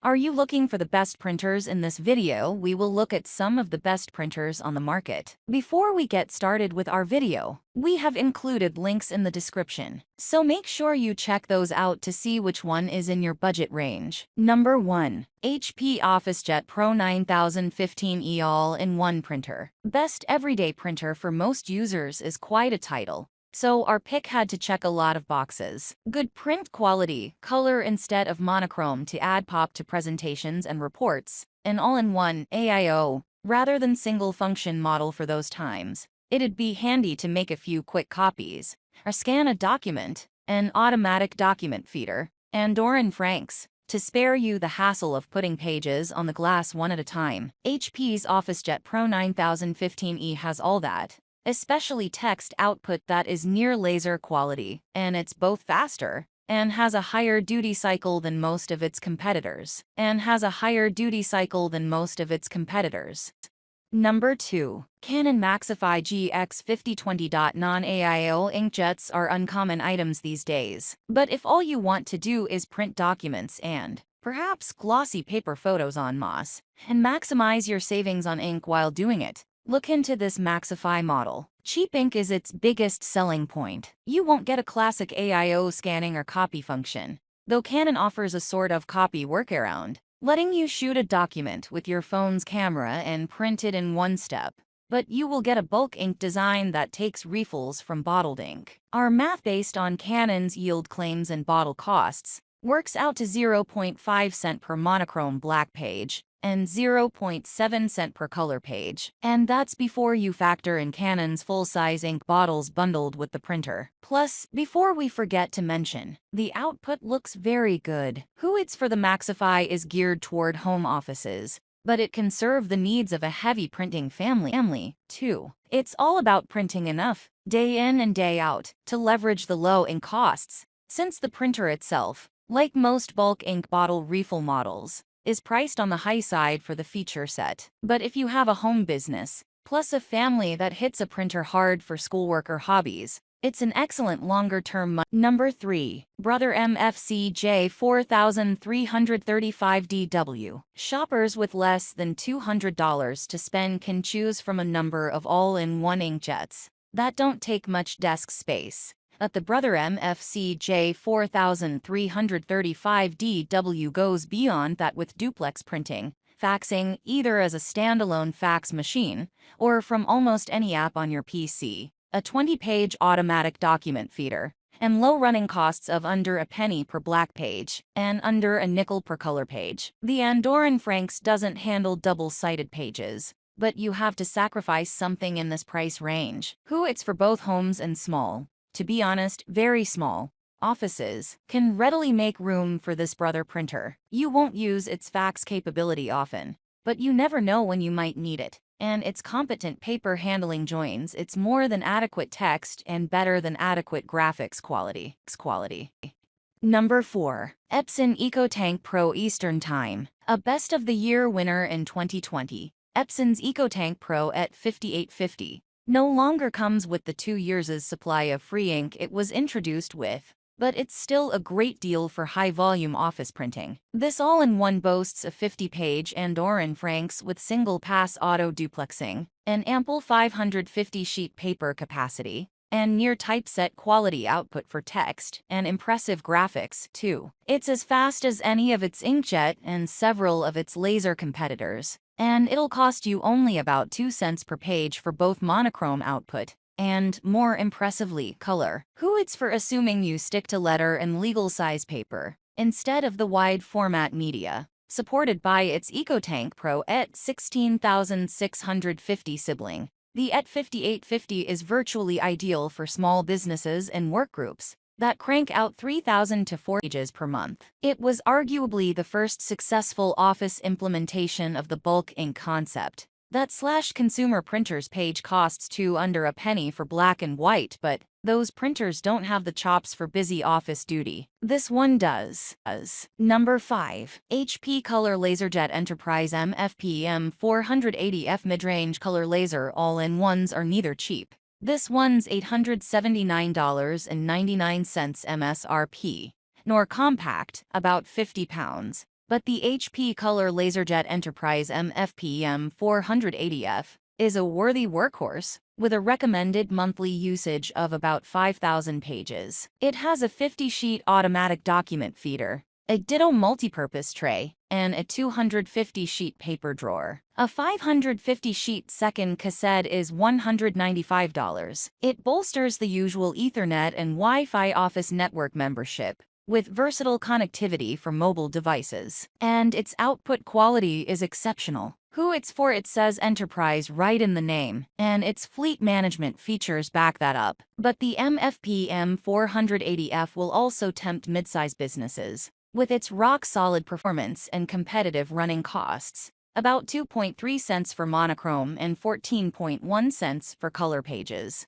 Are you looking for the best printers? In this video, we will look at some of the best printers on the market. Before we get started with our video, we have included links in the description, so make sure you check those out to see which one is in your budget range. Number 1. HP OfficeJet Pro 9015E All-in-One Printer. Best everyday printer for most users is quite a title, so our pick had to check a lot of boxes. Good print quality, color instead of monochrome to add pop to presentations and reports, an all-in-one AIO, rather than single-function model for those times. It'd be handy to make a few quick copies, or scan a document, an automatic document feeder, and Doran Franks, to spare you the hassle of putting pages on the glass one at a time. HP's OfficeJet Pro 9015E has all that, especially text output that is near laser quality, and it's both faster and has a higher duty cycle than most of its competitors. Number 2. Canon Maxify GX5020. Non-AIO inkjets are uncommon items these days, but if all you want to do is print documents and perhaps glossy paper photos en masse, and maximize your savings on ink while doing it, look into this Maxify model. Cheap ink is its biggest selling point. You won't get a classic AIO scanning or copy function, though Canon offers a sort of copy workaround, letting you shoot a document with your phone's camera and print it in one step. But you will get a bulk ink design that takes refills from bottled ink. Our math based on Canon's yield claims and bottle costs works out to 0.5 cent per monochrome black page and 0.7 cent per color page. And that's before you factor in Canon's full-size ink bottles bundled with the printer. Plus, before we forget to mention, the output looks very good. It's for the Maxify is geared toward home offices, but it can serve the needs of a heavy printing family, too. It's all about printing enough, day in and day out, to leverage the low ink costs, since the printer itself, like most bulk ink bottle refill models, is priced on the high side for the feature set. But if you have a home business, plus a family that hits a printer hard for schoolwork or hobbies, it's an excellent longer-term. Number 3. Brother MFC J4335DW. Shoppers with less than $200 to spend can choose from a number of all-in-one inkjets that don't take much desk space. But the Brother MFC J4335DW goes beyond that with duplex printing, faxing either as a standalone fax machine or from almost any app on your PC, a 20-page automatic document feeder, and low running costs of under a penny per black page and under a nickel per color page. The Doran Franks doesn't handle double-sided pages, but you have to sacrifice something in this price range. It's for both homes and small, to be honest, very small, offices can readily make room for this Brother printer. You won't use its fax capability often, but you never know when you might need it. And its competent paper handling joins its more than adequate text and better than adequate graphics quality. Number 4. Epson EcoTank Pro Eastern Time. A Best of the Year winner in 2020, Epson's EcoTank Pro at 5850. No longer comes with the 2 years' supply of free ink it was introduced with, but it's still a great deal for high-volume office printing. This all-in-one boasts a 50-page Doran Franks with single-pass auto-duplexing, an ample 550-sheet paper capacity, and near typeset quality output for text, and impressive graphics, too. It's as fast as any of its inkjet and several of its laser competitors, and it'll cost you only about 2 cents per page for both monochrome output and, more impressively, color. It's for assuming you stick to letter and legal size paper instead of the wide format media, supported by its EcoTank Pro ET 16650 sibling. The ET 5850 is virtually ideal for small businesses and workgroups that crank out 3,000 to 4 pages per month. It was arguably the first successful office implementation of the bulk ink concept. That consumer printers page costs under a penny for black and white, but those printers don't have the chops for busy office duty. This one does. Number 5. HP Color LaserJet Enterprise MFP M480F Midrange Color Laser. All-in-ones are neither cheap. This one's $879.99 MSRP, nor compact, about 50 pounds, but the HP Color LaserJet Enterprise MFP M480F is a worthy workhorse with a recommended monthly usage of about 5,000 pages. It has a 50-sheet automatic document feeder, a ditto multipurpose tray, and a 250-sheet paper drawer. A 550-sheet second cassette is $195. It bolsters the usual Ethernet and Wi-Fi Office Network membership, with versatile connectivity for mobile devices. And its output quality is exceptional. Who it's for, it says Enterprise right in the name, and its fleet management features back that up. But the MFP M480F will also tempt midsize businesses, with its rock-solid performance and competitive running costs. About 2.3 cents for monochrome and 14.1 cents for color pages.